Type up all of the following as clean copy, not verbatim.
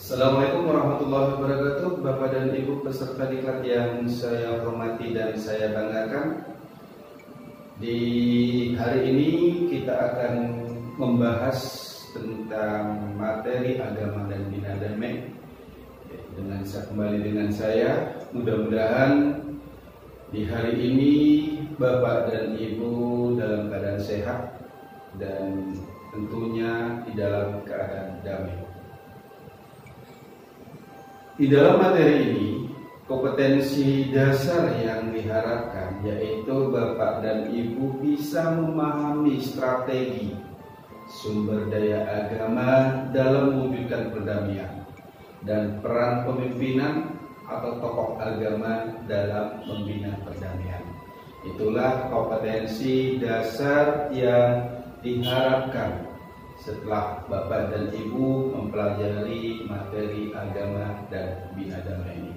Assalamualaikum warahmatullahi wabarakatuh. Bapak dan Ibu peserta diklat yang saya hormati dan saya banggakan. Di hari ini kita akan membahas tentang materi agama dan bina damai. Kembali dengan saya, mudah-mudahan di hari ini Bapak dan Ibu dalam keadaan sehat dan tentunya di dalam keadaan damai. Di dalam materi ini, kompetensi dasar yang diharapkan yaitu Bapak dan Ibu bisa memahami strategi sumber daya agama dalam mewujudkan perdamaian dan peran pemimpinan atau tokoh agama dalam membina perdamaian. Itulah kompetensi dasar yang diharapkan setelah Bapak dan Ibu mempelajari materi agama dan bina damai ini.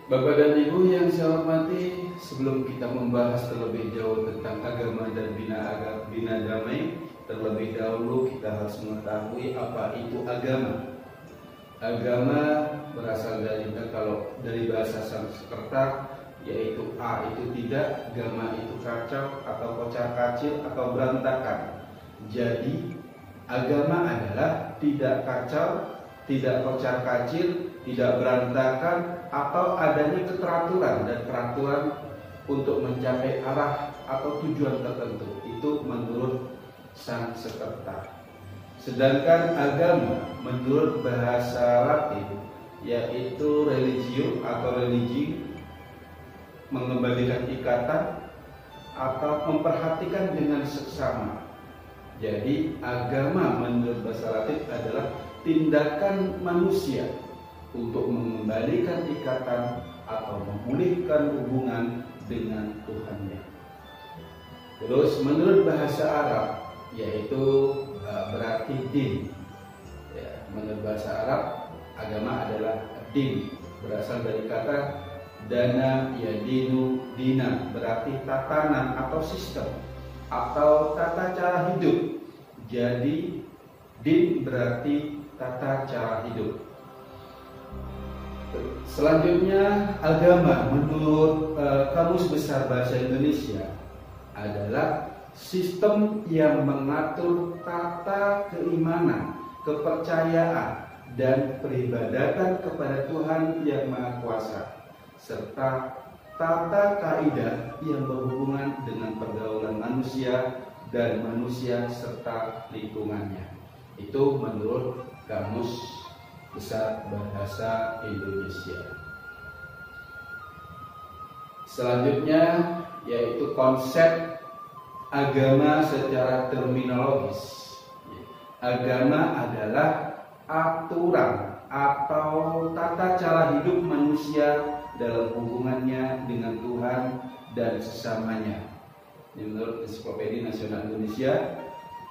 Bapak dan Ibu yang saya hormati, sebelum kita membahas terlebih jauh tentang agama dan bina damai, terlebih dahulu kita harus mengetahui apa itu agama. Agama berasal dari bahasa Sanskerta, yaitu A itu tidak, gama itu kacau atau kocar kacir atau berantakan. Jadi agama adalah tidak kacau, tidak kocar kacir, tidak berantakan, atau adanya keteraturan dan peraturan untuk mencapai arah atau tujuan tertentu. Itu menurut Sanskerta. Sedangkan agama menurut bahasa Latin yaitu religio atau religi, mengembalikan ikatan atau memperhatikan dengan seksama. Jadi agama menurut bahasa Latin adalah tindakan manusia untuk mengembalikan ikatan atau memulihkan hubungan dengan Tuhannya. Terus menurut bahasa Arab yaitu berarti din. Menurut bahasa Arab agama adalah din, berasal dari kata dana yadinu dina, berarti tatanan atau sistem atau tata cara hidup. Jadi din berarti tata cara hidup. Selanjutnya agama menurut Kamus Besar Bahasa Indonesia adalah sistem yang mengatur tata keimanan, kepercayaan dan peribadatan kepada Tuhan yang Maha Kuasa, serta tata kaidah yang berhubungan dengan pergaulan manusia dan manusia serta lingkungannya. Itu menurut Kamus Besar Bahasa Indonesia. Selanjutnya yaitu konsep agama secara terminologis. Agama adalah aturan atau tata cara hidup manusia dalam hubungannya dengan Tuhan dan sesamanya. Ini menurut Ensiklopedia Nasional Indonesia.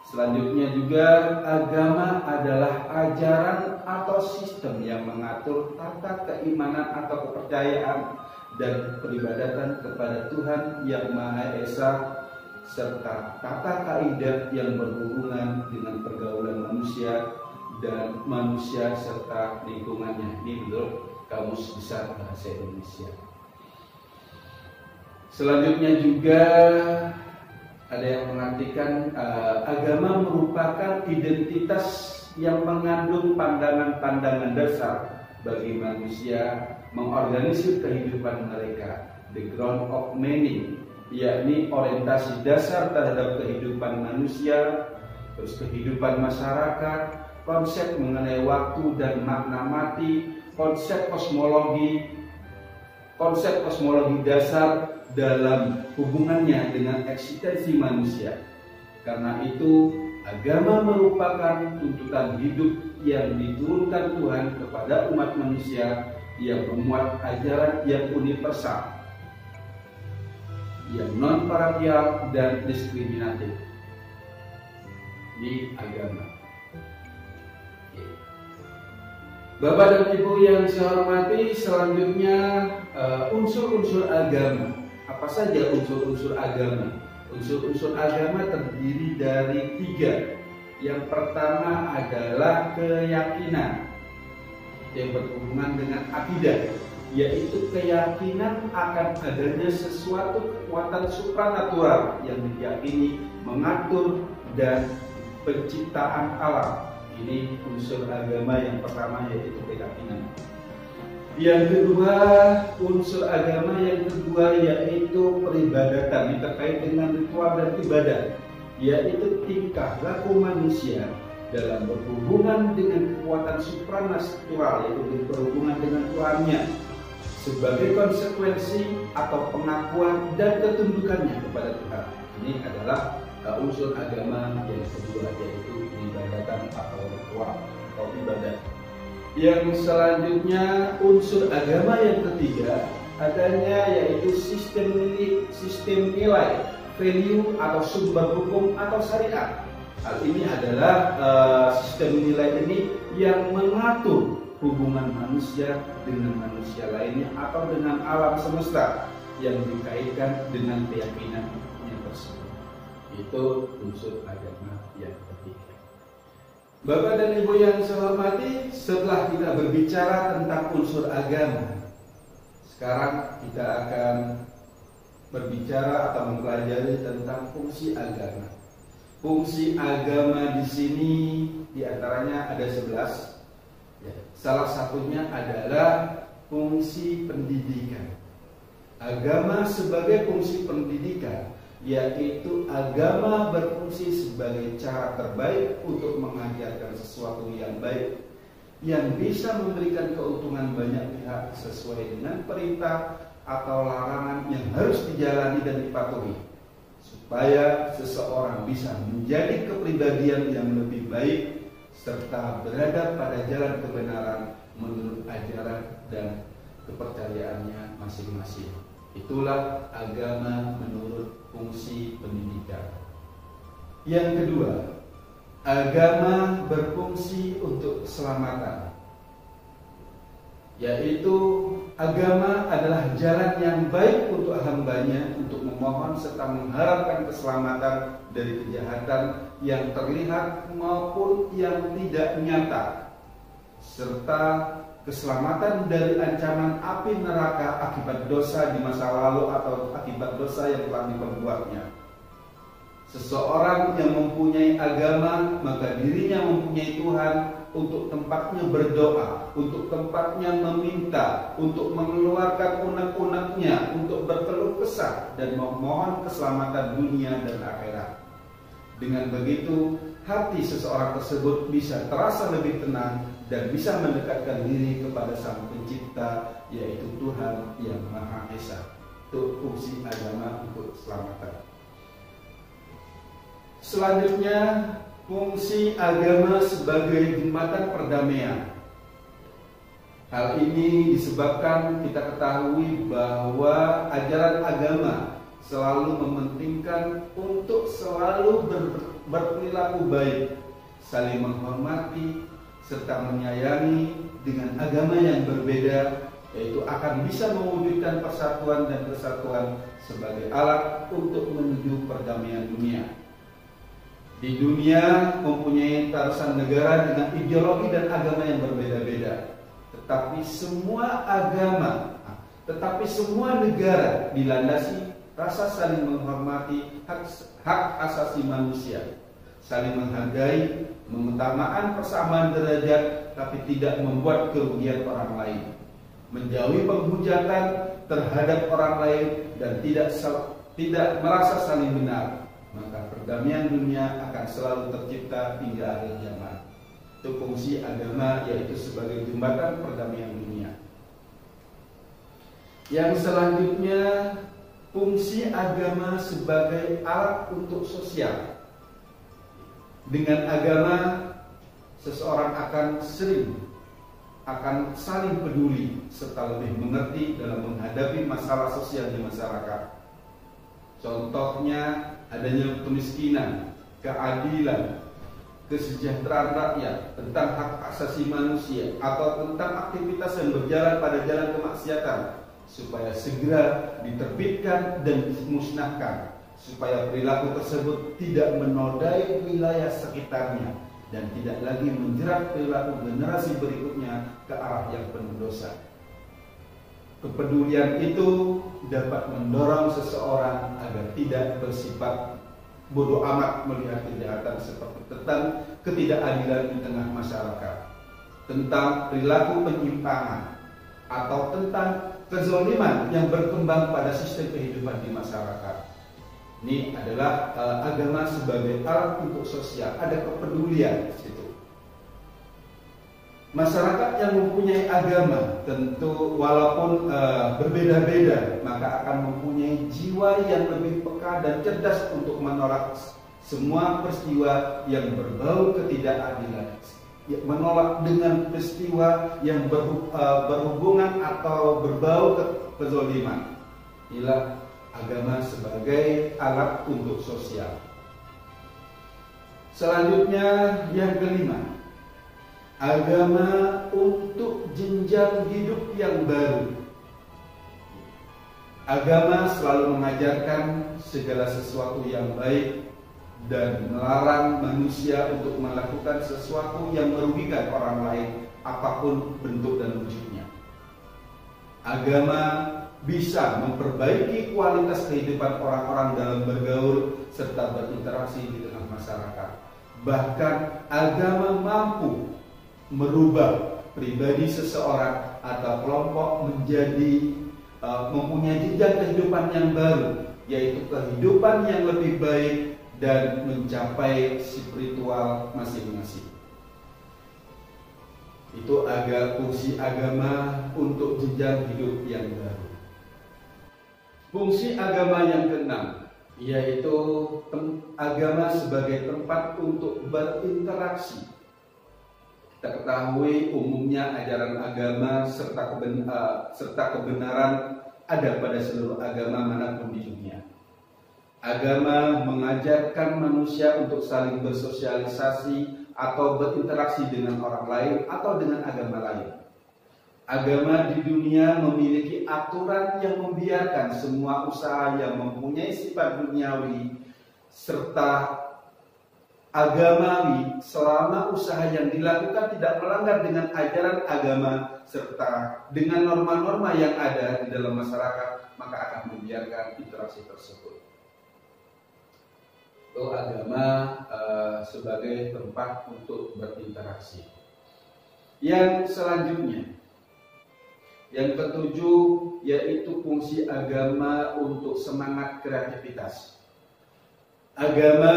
Selanjutnya juga agama adalah ajaran atau sistem yang mengatur tata keimanan atau kepercayaan dan peribadatan kepada Tuhan yang Maha Esa, serta tata kaidah yang berhubungan dengan pergaulan manusia dan manusia serta lingkungannya. Ini menurut Kamus Besar Bahasa Indonesia. Selanjutnya juga ada yang mengartikan agama merupakan identitas yang mengandung pandangan-pandangan dasar bagi manusia mengorganisir kehidupan mereka. The ground of meaning, yakni orientasi dasar terhadap kehidupan manusia, terus kehidupan masyarakat, konsep mengenai waktu dan makna mati, konsep kosmologi dasar dalam hubungannya dengan eksistensi manusia. Karena itu, agama merupakan tuntutan hidup yang diturunkan Tuhan kepada umat manusia yang memuat ajaran yang universal, yang non-parasial dan diskriminatif di agama. Bapak dan Ibu yang saya hormati, selanjutnya unsur-unsur agama. Apa saja unsur-unsur agama? Unsur-unsur agama terdiri dari 3. Yang pertama adalah keyakinan. yang berhubungan dengan akidah, yaitu keyakinan akan adanya sesuatu kekuatan supranatural yang diyakini mengatur dan penciptaan alam. Ini unsur agama yang pertama, yaitu keyakinan. Yang kedua, unsur agama yang kedua yaitu peribadatan, yang terkait dengan ritual dan ibadah, yaitu tingkah laku manusia dalam berhubungan dengan kekuatan supranatural, yaitu berhubungan dengan Tuhannya, sebagai konsekuensi atau pengakuan dan ketundukannya kepada Tuhan. Ini adalah unsur agama yang kedua, yaitu peribadatan atau ritual atau ibadah. Yang selanjutnya, unsur agama yang ketiga adanya yaitu sistem nilai, value atau sumber hukum atau syariat. Hal ini adalah sistem nilai ini yang mengatur hubungan manusia dengan manusia lainnya atau dengan alam semesta yang dikaitkan dengan keyakinannya tersebut. Itu unsur agama yang ketiga. Bapak dan Ibu yang saya hormati, setelah kita berbicara tentang unsur agama, sekarang kita akan berbicara atau mempelajari tentang fungsi agama. Fungsi agama di sini diantaranya ada 11. Salah satunya adalah fungsi pendidikan. Agama sebagai fungsi pendidikan, yaitu agama berfungsi sebagai cara terbaik untuk mengajarkan sesuatu yang baik, yang bisa memberikan keuntungan banyak pihak sesuai dengan perintah atau larangan yang harus dijalani dan dipatuhi, supaya seseorang bisa menjadi kepribadian yang lebih baik serta berada pada jalan kebenaran menurut ajaran dan kepercayaannya masing-masing. Itulah agama menurut fungsi pendidikan. Yang kedua, agama berfungsi untuk keselamatan, yaitu agama adalah jalan yang baik untuk hambanya untuk memohon serta mengharapkan keselamatan dari kejahatan yang terlihat maupun yang tidak nyata, serta keselamatan dari ancaman api neraka akibat dosa di masa lalu atau akibat dosa yang telah diperbuatnya. Seseorang yang mempunyai agama, maka dirinya mempunyai Tuhan untuk tempatnya berdoa, untuk tempatnya meminta, untuk mengeluarkan unek-uneknya, untuk berkeluh kesah dan memohon keselamatan dunia dan akhirat. Dengan begitu, hati seseorang tersebut bisa terasa lebih tenang dan bisa mendekatkan diri kepada Sang Pencipta, yaitu Tuhan yang Maha Esa. Itu fungsi agama untuk keselamatan. Selanjutnya, fungsi agama sebagai jembatan perdamaian. Hal ini disebabkan kita ketahui bahwa ajaran agama selalu mementingkan untuk selalu berperilaku baik, saling menghormati, serta menyayangi dengan agama yang berbeda, yaitu akan bisa mewujudkan persatuan dan kesatuan sebagai alat untuk menuju perdamaian dunia. Di dunia mempunyai ratusan negara dengan ideologi dan agama yang berbeda-beda, tetapi semua negara dilandasi rasa saling menghormati hak asasi manusia, saling menghargai, mengutamakan persamaan derajat, tapi tidak membuat kerugian orang lain, menjauhi penghujatan terhadap orang lain, dan tidak merasa saling benar. Maka perdamaian dunia akan selalu tercipta hingga akhir zaman. Itu fungsi agama, yaitu sebagai jembatan perdamaian dunia. Yang selanjutnya, fungsi agama sebagai alat untuk sosial. Dengan agama, seseorang akan saling peduli serta lebih mengerti dalam menghadapi masalah sosial di masyarakat. Contohnya adanya kemiskinan, keadilan, kesejahteraan rakyat, tentang hak asasi manusia, atau tentang aktivitas yang berjalan pada jalan kemaksiatan, supaya segera diterbitkan dan dimusnahkan, supaya perilaku tersebut tidak menodai wilayah sekitarnya dan tidak lagi menjerat perilaku generasi berikutnya ke arah yang penuh dosa. Kepedulian itu dapat mendorong seseorang agar tidak bersifat bodoh amat melihat kejahatan seperti tentang ketidakadilan di tengah masyarakat, tentang perilaku penyimpangan, atau tentang kezaliman yang berkembang pada sistem kehidupan di masyarakat. Ini adalah agama sebagai alat untuk sosial, ada kepedulian di situ. Masyarakat yang mempunyai agama tentu walaupun berbeda-beda, maka akan mempunyai jiwa yang lebih peka dan cerdas untuk menolak semua peristiwa yang berbau ketidakadilan, menolak dengan peristiwa yang berhubungan atau berbau kezaliman. Inilah agama sebagai alat untuk sosial. Selanjutnya yang kelima, agama untuk jenjang hidup yang baru. Agama selalu mengajarkan segala sesuatu yang baik dan melarang manusia untuk melakukan sesuatu yang merugikan orang lain, apapun bentuk dan wujudnya. Agama bisa memperbaiki kualitas kehidupan orang-orang dalam bergaul serta berinteraksi di tengah masyarakat. Bahkan agama mampu merubah pribadi seseorang atau kelompok menjadi mempunyai jenjang kehidupan yang baru, yaitu kehidupan yang lebih baik dan mencapai spiritual masing-masing. Itu fungsi agama untuk jenjang hidup yang baru. Fungsi agama yang keenam, yaitu agama sebagai tempat untuk berinteraksi. Kita ketahui umumnya ajaran agama serta kebenaran ada pada seluruh agama manapun di dunia. Agama mengajarkan manusia untuk saling bersosialisasi atau berinteraksi dengan orang lain atau dengan agama lain. Agama di dunia memiliki aturan yang membiarkan semua usaha yang mempunyai sifat duniawi serta agamawi selama usaha yang dilakukan tidak melanggar dengan ajaran agama serta dengan norma-norma yang ada di dalam masyarakat, maka akan membiarkan interaksi tersebut. Itu agama sebagai tempat untuk berinteraksi. Yang selanjutnya, yang ketujuh, yaitu fungsi agama untuk semangat kreativitas. Agama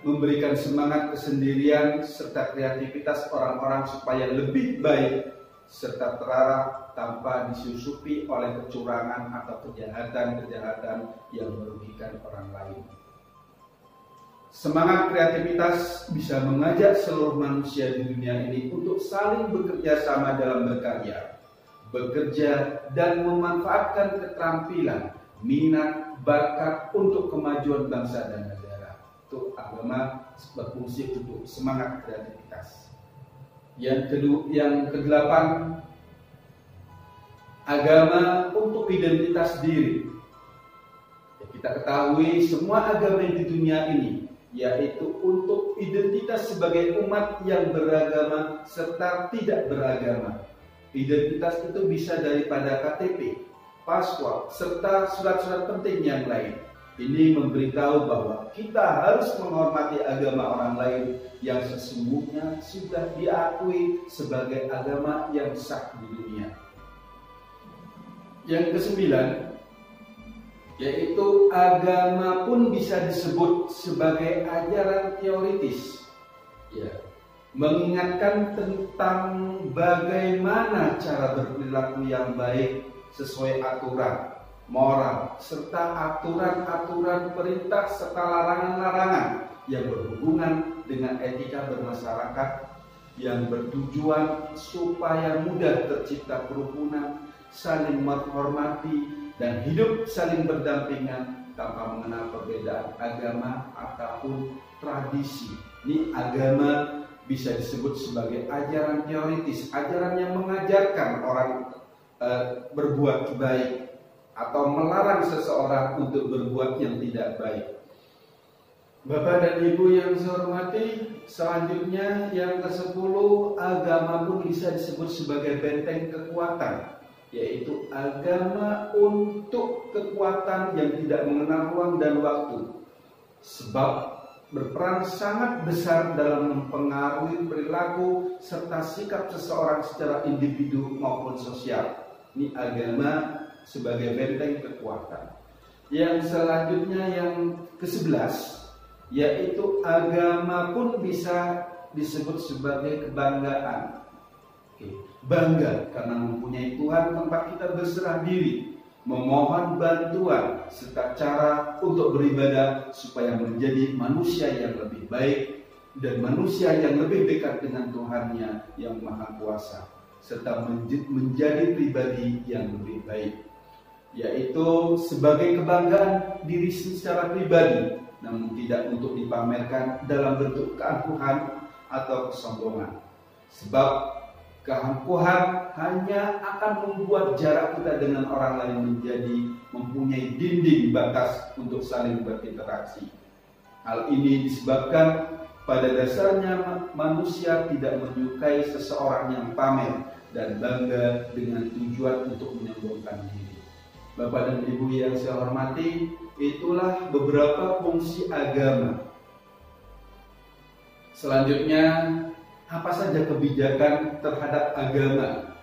memberikan semangat kesendirian serta kreativitas orang-orang supaya lebih baik serta terarah tanpa disusupi oleh kecurangan atau kejahatan-kejahatan yang merugikan orang lain. Semangat kreativitas bisa mengajak seluruh manusia di dunia ini untuk saling bekerja sama dalam berkarya, bekerja dan memanfaatkan keterampilan, minat, bakat untuk kemajuan bangsa dan negara. Itu agama berfungsi untuk semangat kreativitas. Yang kedelapan, agama untuk identitas diri. Kita ketahui semua agama di dunia ini, yaitu untuk identitas sebagai umat yang beragama serta tidak beragama. Identitas itu bisa daripada KTP, paspor, serta surat-surat penting yang lain. Ini memberitahu bahwa kita harus menghormati agama orang lain yang sesungguhnya sudah diakui sebagai agama yang sah di dunia. Yang kesembilan, yaitu agama pun bisa disebut sebagai ajaran teoritis, mengingatkan tentang bagaimana cara berperilaku yang baik sesuai aturan, moral, serta aturan-aturan perintah serta larangan-larangan yang berhubungan dengan etika bermasyarakat yang bertujuan supaya mudah tercipta kerukunan, saling menghormati, dan hidup saling berdampingan tanpa mengenal perbedaan agama ataupun tradisi. Ini agama bisa disebut sebagai ajaran teoritis, ajaran yang mengajarkan orang berbuat baik atau melarang seseorang untuk berbuat yang tidak baik. Bapak dan Ibu yang saya hormati, selanjutnya yang ke-10, agama pun bisa disebut sebagai benteng kekuatan, yaitu agama untuk kekuatan yang tidak mengenal ruang dan waktu, sebab berperan sangat besar dalam mempengaruhi perilaku serta sikap seseorang secara individu maupun sosial. Ini agama sebagai benteng kekuatan. Yang selanjutnya yang ke-11, yaitu agama pun bisa disebut sebagai kebanggaan. Bangga karena mempunyai Tuhan tempat kita berserah diri, memohon bantuan serta cara untuk beribadah supaya menjadi manusia yang lebih baik dan manusia yang lebih dekat dengan Tuhannya yang Maha Kuasa, serta menjadi pribadi yang lebih baik, yaitu sebagai kebanggaan diri secara pribadi, namun tidak untuk dipamerkan dalam bentuk keangkuhan atau kesombongan. Sebab keangkuhan hanya akan membuat jarak kita dengan orang lain menjadi mempunyai dinding batas untuk saling berinteraksi. Hal ini disebabkan pada dasarnya manusia tidak menyukai seseorang yang pamer dan bangga dengan tujuan untuk menyombongkan diri. Bapak dan Ibu yang saya hormati, itulah beberapa fungsi agama. Selanjutnya, apa saja kebijakan terhadap agama?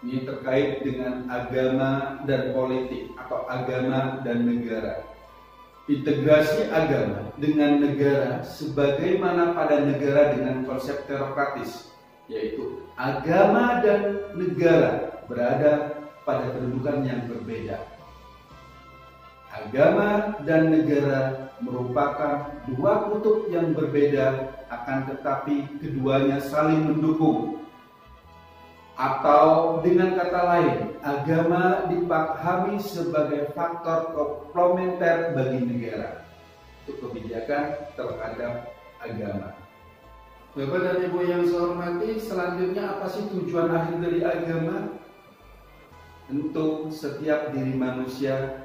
Ini terkait dengan agama dan politik atau agama dan negara. Integrasi agama dengan negara sebagaimana pada negara dengan konsep teokratis, yaitu agama dan negara berada pada kedudukan yang berbeda. Agama dan negara merupakan dua kutub yang berbeda, akan tetapi keduanya saling mendukung. Atau dengan kata lain, agama dipahami sebagai faktor komplementer bagi negara untuk kebijakan terhadap agama. Bapak dan Ibu yang saya hormati, selanjutnya apa sih tujuan akhir dari agama? Untuk setiap diri manusia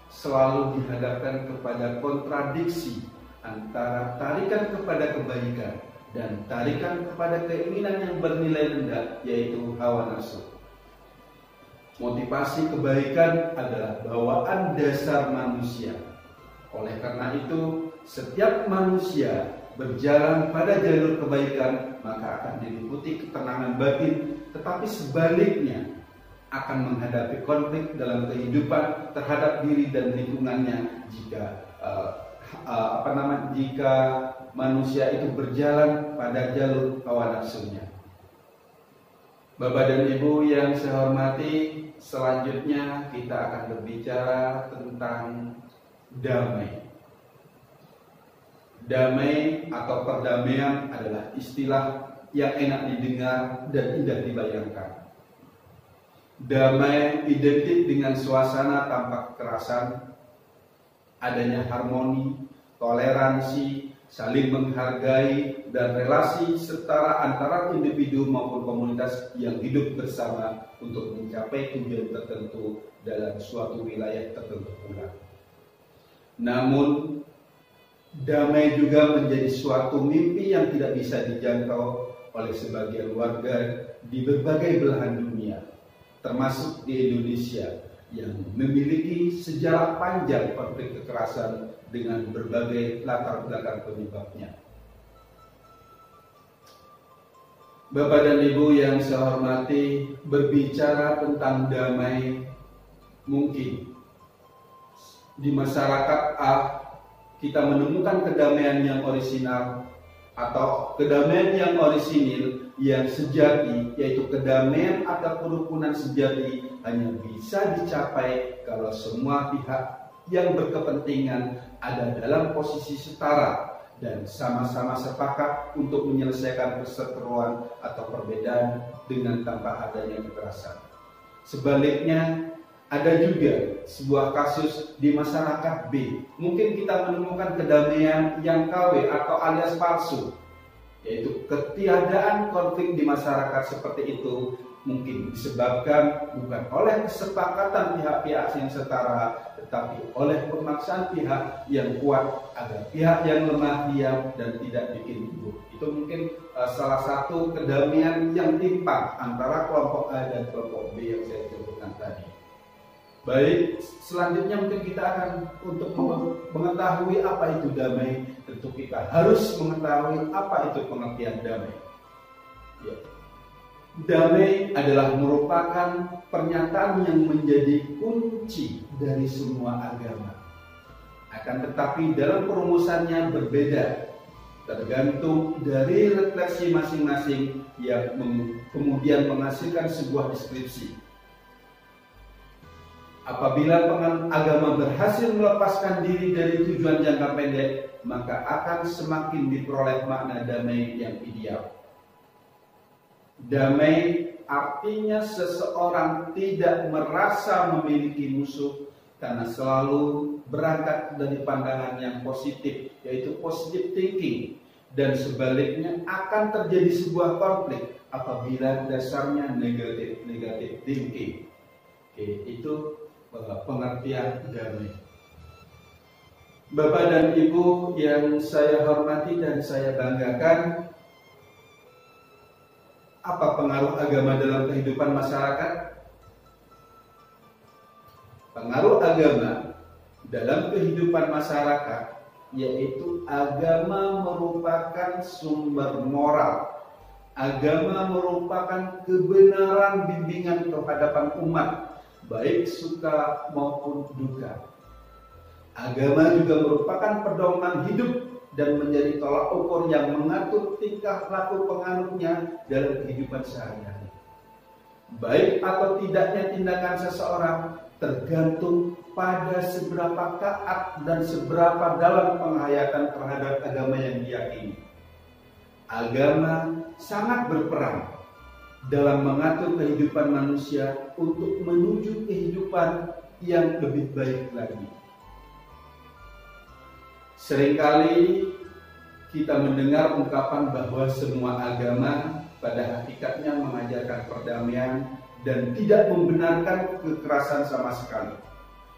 selalu dihadapkan kepada kontradiksi antara tarikan kepada kebaikan dan tarikan kepada keinginan yang bernilai rendah, yaitu hawa nafsu. Motivasi kebaikan adalah bawaan dasar manusia. Oleh karena itu, setiap manusia berjalan pada jalur kebaikan maka akan diliputi ketenangan batin, tetapi sebaliknya akan menghadapi konflik dalam kehidupan terhadap diri dan lingkungannya jika manusia itu berjalan pada jalur hawa nafsunya. Bapak dan Ibu yang saya hormati, selanjutnya kita akan berbicara tentang damai. Damai atau perdamaian adalah istilah yang enak didengar dan indah dibayangkan. Damai identik dengan suasana tanpa kekerasan, adanya harmoni, toleransi, saling menghargai, dan relasi setara antara individu maupun komunitas yang hidup bersama untuk mencapai tujuan tertentu dalam suatu wilayah tertentu pula. Namun, damai juga menjadi suatu mimpi yang tidak bisa dijangkau oleh sebagian warga di berbagai belahan dunia, termasuk di Indonesia yang memiliki sejarah panjang konflik kekerasan dengan berbagai latar belakang penyebabnya. Bapak dan Ibu yang saya hormati, berbicara tentang damai, mungkin di masyarakat A kita menemukan kedamaian yang orisinal atau kedamaian yang orisinil yang sejati, yaitu kedamaian atau kerukunan sejati hanya bisa dicapai kalau semua pihak yang berkepentingan ada dalam posisi setara dan sama-sama sepakat untuk menyelesaikan perseteruan atau perbedaan dengan tanpa adanya kekerasan. Sebaliknya, ada juga sebuah kasus di masyarakat B. Mungkin kita menemukan kedamaian yang KW atau alias palsu, yaitu ketiadaan konflik di masyarakat seperti itu mungkin disebabkan bukan oleh kesepakatan pihak-pihak yang setara, tetapi oleh pemaksaan pihak yang kuat agar pihak yang lemah diam dan tidak bikin ribut. Itu mungkin salah satu kedamaian yang timpang antara kelompok A dan kelompok B yang saya sebutkan tadi. Baik, selanjutnya mungkin kita akan untuk mengetahui apa itu damai, tentu kita harus mengetahui apa itu pengertian damai. Ya. Damai adalah merupakan pernyataan yang menjadi kunci dari semua agama. Akan tetapi dalam perumusannya berbeda, tergantung dari refleksi masing-masing yang kemudian menghasilkan sebuah deskripsi. Apabila agama berhasil melepaskan diri dari tujuan jangka pendek, maka akan semakin diperoleh makna damai yang ideal. Damai artinya seseorang tidak merasa memiliki musuh karena selalu berangkat dari pandangan yang positif, yaitu positive thinking, dan sebaliknya akan terjadi sebuah konflik apabila dasarnya negative thinking. Itu pengertian damai. Bapak dan Ibu yang saya hormati dan saya banggakan, apa pengaruh agama dalam kehidupan masyarakat? Pengaruh agama dalam kehidupan masyarakat yaitu agama merupakan sumber moral. Agama merupakan kebenaran bimbingan terhadap umat, baik suka maupun duka. Agama juga merupakan pedoman hidup dan menjadi tolak ukur yang mengatur tingkah laku penganutnya dalam kehidupan sehari-hari. Baik atau tidaknya tindakan seseorang tergantung pada seberapa taat dan seberapa dalam penghayatan terhadap agama yang diyakini. Agama sangat berperan dalam mengatur kehidupan manusia untuk menuju kehidupan yang lebih baik lagi. Seringkali kita mendengar ungkapan bahwa semua agama pada hakikatnya mengajarkan perdamaian dan tidak membenarkan kekerasan sama sekali.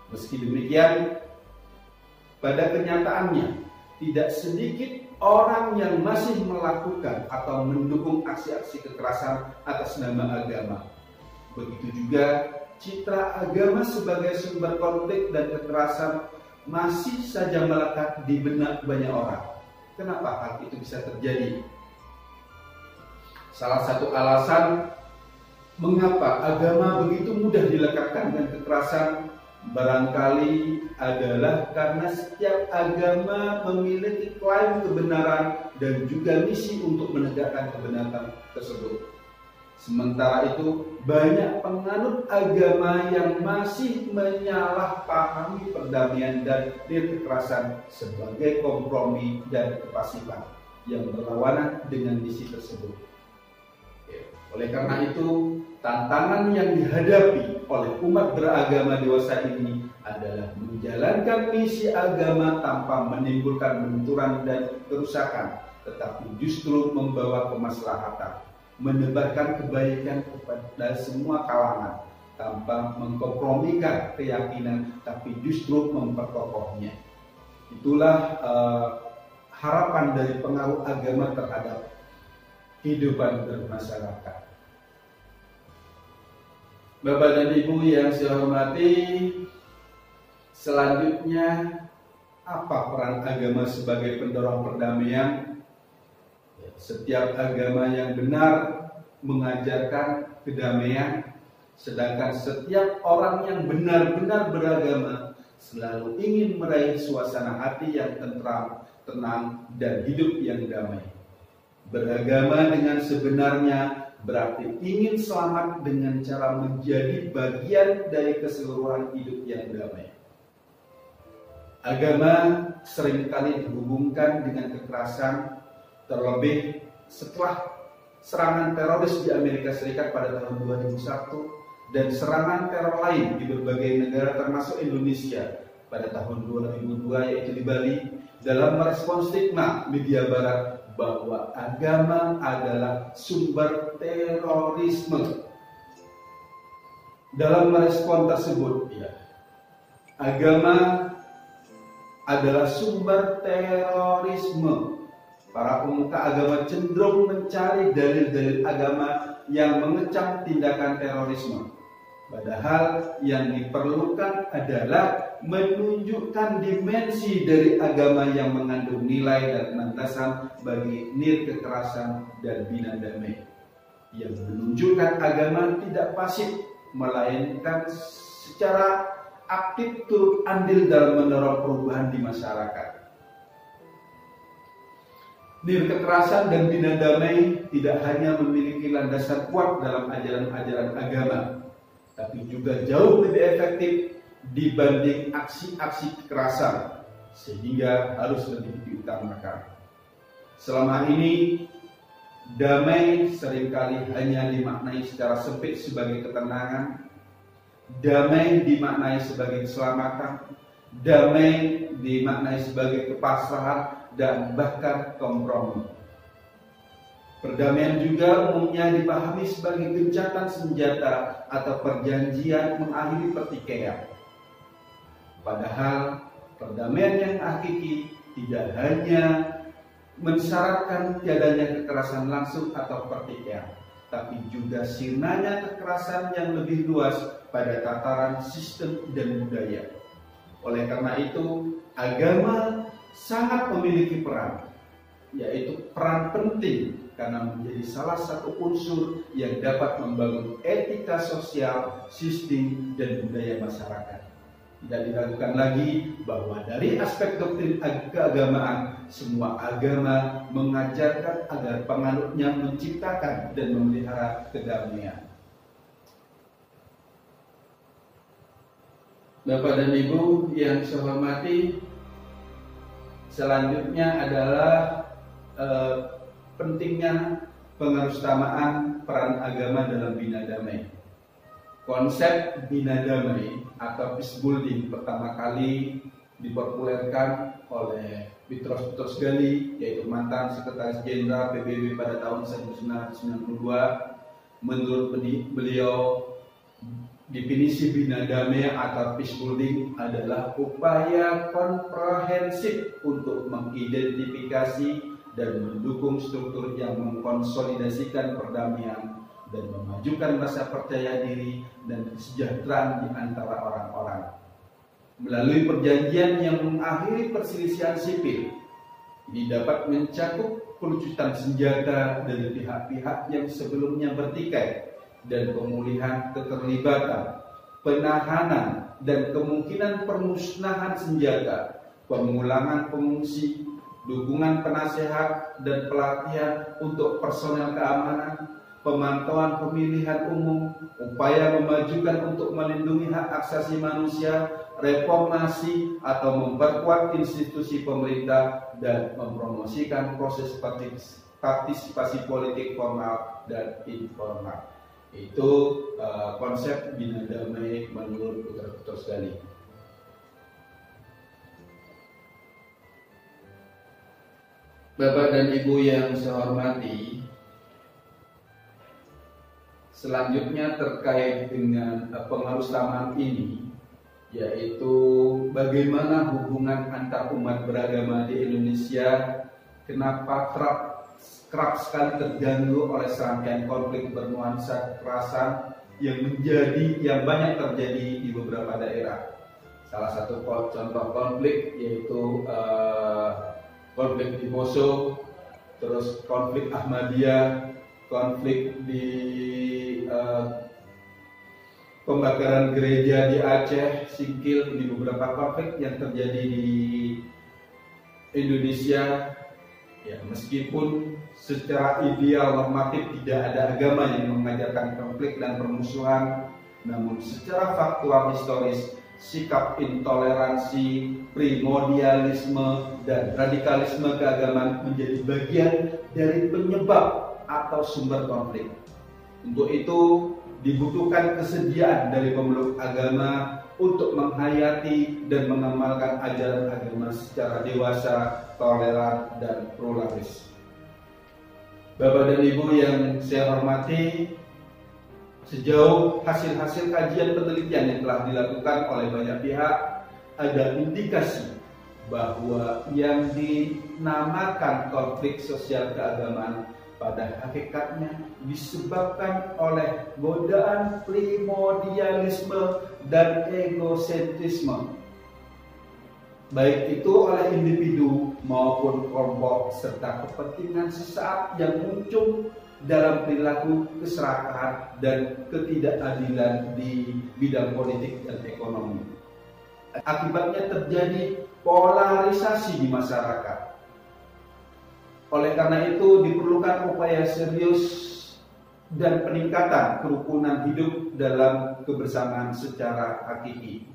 Meski demikian, pada kenyataannya tidak sedikit orang yang masih melakukan atau mendukung aksi-aksi kekerasan atas nama agama. Begitu juga citra agama sebagai sumber konflik dan kekerasan masih saja melekat di benak banyak orang. Kenapa hal itu bisa terjadi? Salah satu alasan mengapa agama begitu mudah dilekatkan dengan kekerasan barangkali adalah karena setiap agama memiliki klaim kebenaran dan juga misi untuk menegakkan kebenaran tersebut. Sementara itu, banyak penganut agama yang masih menyalahpahami perdamaian dan kekerasan sebagai kompromi dan kepasifan yang berlawanan dengan misi tersebut. Oleh karena itu, tantangan yang dihadapi oleh umat beragama dewasa ini adalah menjalankan misi agama tanpa menimbulkan benturan dan kerusakan, tetapi justru membawa kemaslahatan, menebarkan kebaikan kepada semua kalangan tanpa mengkompromikan keyakinan, tapi justru memperkokohnya. Itulah harapan dari pengaruh agama terhadap kehidupan bermasyarakat. Bapak dan Ibu yang saya hormati, selanjutnya apa peran agama sebagai pendorong perdamaian? Setiap agama yang benar mengajarkan kedamaian, sedangkan setiap orang yang benar-benar beragama selalu ingin meraih suasana hati yang tentram, tenang, dan hidup yang damai. Beragama dengan sebenarnya berarti ingin selamat dengan cara menjadi bagian dari keseluruhan hidup yang damai. Agama seringkali dihubungkan dengan kekerasan, terlebih setelah serangan teroris di Amerika Serikat pada tahun 2001 dan serangan teror lain di berbagai negara termasuk Indonesia pada tahun 2002 yaitu di Bali, dalam merespons stigma media barat bahwa agama adalah sumber terorisme. Dalam merespon tersebut, agama adalah sumber terorisme. Para pemuka agama cenderung mencari dalil-dalil agama yang mengecam tindakan terorisme. Padahal yang diperlukan adalah menunjukkan dimensi dari agama yang mengandung nilai dan landasan bagi nir kekerasan dan bina damai. Yang menunjukkan agama tidak pasif, melainkan secara aktif turut andil dalam mendorong perubahan di masyarakat. Nir kekerasan dan bina damai tidak hanya memiliki landasan kuat dalam ajaran-ajaran agama, tapi juga jauh lebih efektif dibanding aksi-aksi kekerasan, sehingga harus lebih diutamakan. Selama ini, damai seringkali hanya dimaknai secara sempit sebagai ketenangan, damai dimaknai sebagai keselamatan, damai dimaknai sebagai kepasrahan, dan bahkan kompromi. Perdamaian juga umumnya dipahami sebagai gencatan senjata atau perjanjian mengakhiri pertikaian. Padahal perdamaian yang hakiki tidak hanya mensyaratkan tiadanya kekerasan langsung atau pertikaian, tapi juga sirnanya kekerasan yang lebih luas pada tataran sistem dan budaya. Oleh karena itu, agama sangat memiliki peran, yaitu peran penting karena menjadi salah satu unsur yang dapat membangun etika sosial, sistem, dan budaya masyarakat. Tidak diragukan lagi bahwa dari aspek doktrin keagamaan, semua agama mengajarkan agar penganutnya menciptakan dan memelihara kedamaian. Bapak dan Ibu yang saya hormati, selanjutnya adalah pentingnya pengarustamaan peran agama dalam bina damai. Konsep bina damai atau peace building pertama kali dipopulerkan oleh Bitrus Ghali, yaitu mantan Sekretaris Jenderal PBB pada tahun 1992. Menurut beliau, definisi bina damai atau peace building adalah upaya komprehensif untuk mengidentifikasi dan mendukung struktur yang mengkonsolidasikan perdamaian dan memajukan rasa percaya diri dan kesejahteraan di antara orang-orang. Melalui perjanjian yang mengakhiri perselisihan sipil, ini dapat mencakup pelucutan senjata dari pihak-pihak yang sebelumnya bertikai dan pemulihan keterlibatan, penahanan, dan kemungkinan permusnahan senjata, pemulangan pengungsi, dukungan penasehat dan pelatihan untuk personel keamanan, pemantauan pemilihan umum, upaya memajukan untuk melindungi hak asasi manusia, reformasi atau memperkuat institusi pemerintah, dan mempromosikan proses partisipasi politik formal dan informal. Itu konsep bina damai menurut Bitrus Ghali. Bapak dan Ibu yang saya hormati, selanjutnya terkait dengan pengarustamaan ini, yaitu bagaimana hubungan antar umat beragama di Indonesia, kenapa kerap sekali terganggu oleh serangkaian konflik bernuansa kekerasan yang banyak terjadi di beberapa daerah. Salah satu contoh konflik yaitu konflik di Poso, terus konflik Ahmadiyah, konflik di pembakaran gereja di Aceh, Singkil, di beberapa konflik yang terjadi di Indonesia. Ya, meskipun secara ideal normatif tidak ada agama yang mengajarkan konflik dan permusuhan, namun secara faktual historis, sikap intoleransi, primordialisme, dan radikalisme keagamaan menjadi bagian dari penyebab atau sumber konflik. Untuk itu dibutuhkan kesediaan dari pemeluk agama untuk menghayati dan mengamalkan ajaran agama secara dewasa, toleran, dan pluralis. Bapak dan Ibu yang saya hormati, sejauh hasil-hasil kajian penelitian yang telah dilakukan oleh banyak pihak, ada indikasi bahwa yang dinamakan konflik sosial keagamaan pada hakikatnya disebabkan oleh godaan primordialisme dan egosentrisme, baik itu oleh individu maupun kelompok serta kepentingan sesaat yang muncul dalam perilaku keserakahan dan ketidakadilan di bidang politik dan ekonomi. Akibatnya terjadi polarisasi di masyarakat. Oleh karena itu diperlukan upaya serius dan peningkatan kerukunan hidup dalam kebersamaan secara hakiki.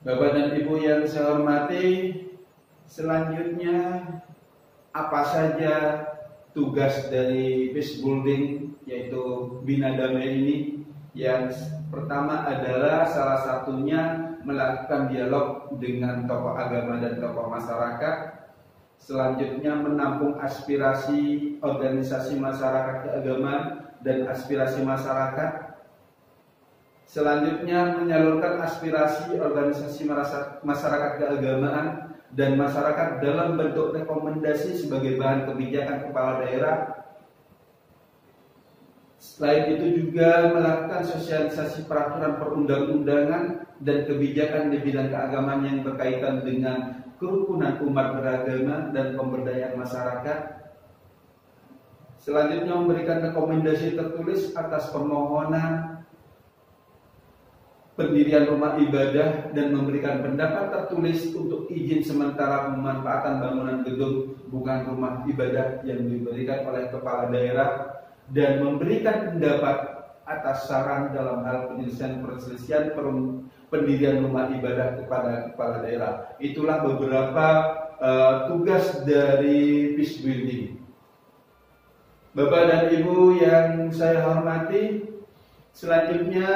Bapak dan Ibu yang saya hormati, selanjutnya apa saja tugas dari Peace Building, yaitu Bina Damai ini? Yang pertama adalah salah satunya melakukan dialog dengan tokoh agama dan tokoh masyarakat. Selanjutnya menampung aspirasi organisasi masyarakat keagamaan dan aspirasi masyarakat. Selanjutnya menyalurkan aspirasi organisasi masyarakat keagamaan dan masyarakat dalam bentuk rekomendasi sebagai bahan kebijakan kepala daerah. Selain itu juga melakukan sosialisasi peraturan perundang-undangan dan kebijakan di bidang keagamaan yang berkaitan dengan kerukunan umat beragama dan pemberdayaan masyarakat. Selanjutnya memberikan rekomendasi tertulis atas permohonan pendirian rumah ibadah dan memberikan pendapat tertulis untuk izin sementara pemanfaatan bangunan gedung bukan rumah ibadah yang diberikan oleh kepala daerah, dan memberikan pendapat atas saran dalam hal penyelesaian perselisihan pendirian rumah ibadah kepada kepala daerah. Itulah beberapa tugas dari Peace Building. Bapak dan Ibu yang saya hormati, selanjutnya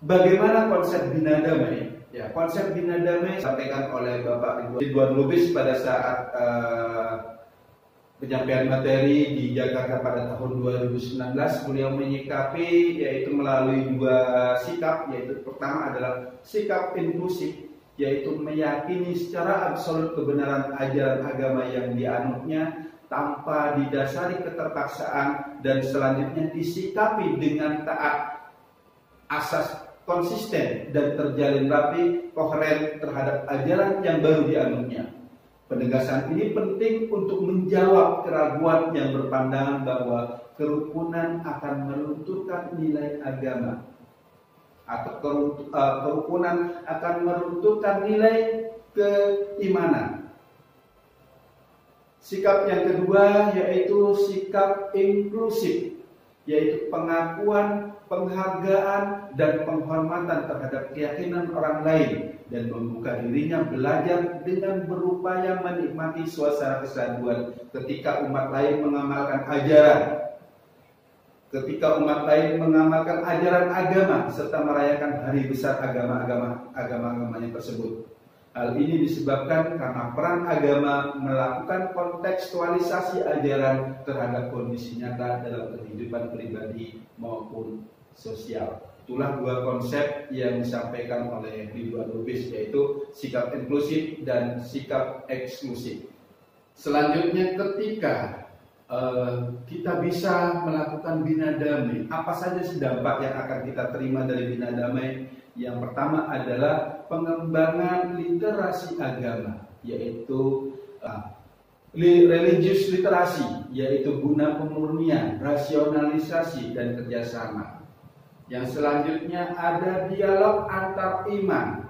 bagaimana konsep Bina Damai? Ya, konsep Bina Damai disampaikan oleh Bapak Ridwan Lubis pada saat penyampaian materi di Jakarta pada tahun 2019. Beliau menyikapi yaitu melalui dua sikap, yaitu pertama adalah sikap inklusif, yaitu meyakini secara absolut kebenaran ajaran agama yang dianutnya tanpa didasari keterpaksaan, dan selanjutnya disikapi dengan taat asas konsisten dan terjalin rapi koheren terhadap ajaran yang baru dianutnya. Penegasan ini penting untuk menjawab keraguan yang berpandangan bahwa kerukunan akan meruntuhkan nilai agama atau kerukunan akan meruntuhkan nilai keimanan. Sikap yang kedua yaitu sikap inklusif, yaitu pengakuan, penghargaan, dan penghormatan terhadap keyakinan orang lain, dan membuka dirinya belajar dengan berupaya menikmati suasana kesatuan ketika umat lain mengamalkan ajaran agama serta merayakan hari besar agama-agamanya tersebut. Hal ini disebabkan karena peran agama melakukan kontekstualisasi ajaran terhadap kondisi nyata dalam kehidupan pribadi maupun sosial. Itulah dua konsep yang disampaikan oleh Ridwan Lubis, yaitu sikap inklusif dan sikap eksklusif. Selanjutnya, ketika kita bisa melakukan Bina Damai, apa saja sih dampak yang akan kita terima dari Bina Damai? Yang pertama adalah pengembangan literasi agama, yaitu religious literasi, yaitu guna pemurnian, rasionalisasi, dan kerjasama. Yang selanjutnya ada dialog antar iman,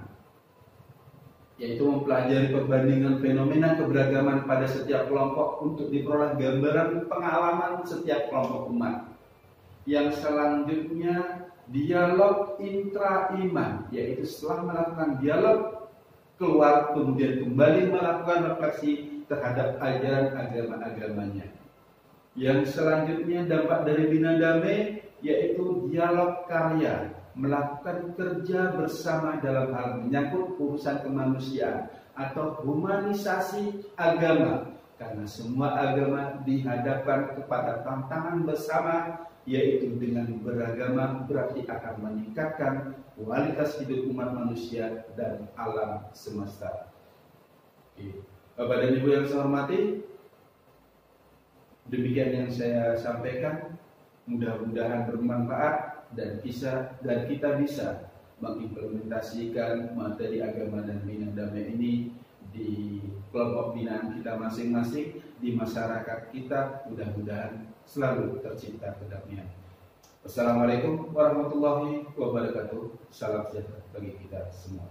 yaitu mempelajari perbandingan fenomena keberagaman pada setiap kelompok untuk diperoleh gambaran pengalaman setiap kelompok umat. Yang selanjutnya dialog intra-iman, yaitu setelah melakukan dialog keluar kemudian kembali melakukan refleksi terhadap ajaran agama-agamanya. Yang selanjutnya dampak dari Bina Damai yaitu dialog karya, melakukan kerja bersama dalam hal menyangkut urusan kemanusiaan atau humanisasi agama, karena semua agama dihadapkan kepada tantangan bersama yaitu dengan beragama berarti akan meningkatkan kualitas hidup umat manusia dan alam semesta. Bapak dan Ibu yang saya hormati, demikian yang saya sampaikan. Mudah-mudahan bermanfaat dan kita bisa mengimplementasikan materi agama dan bina damai ini di kelompok binaan kita masing-masing, di masyarakat kita. Mudah-mudahan selalu tercipta kedamaian. Wassalamualaikum warahmatullahi wabarakatuh. Salam sejahtera bagi kita semua.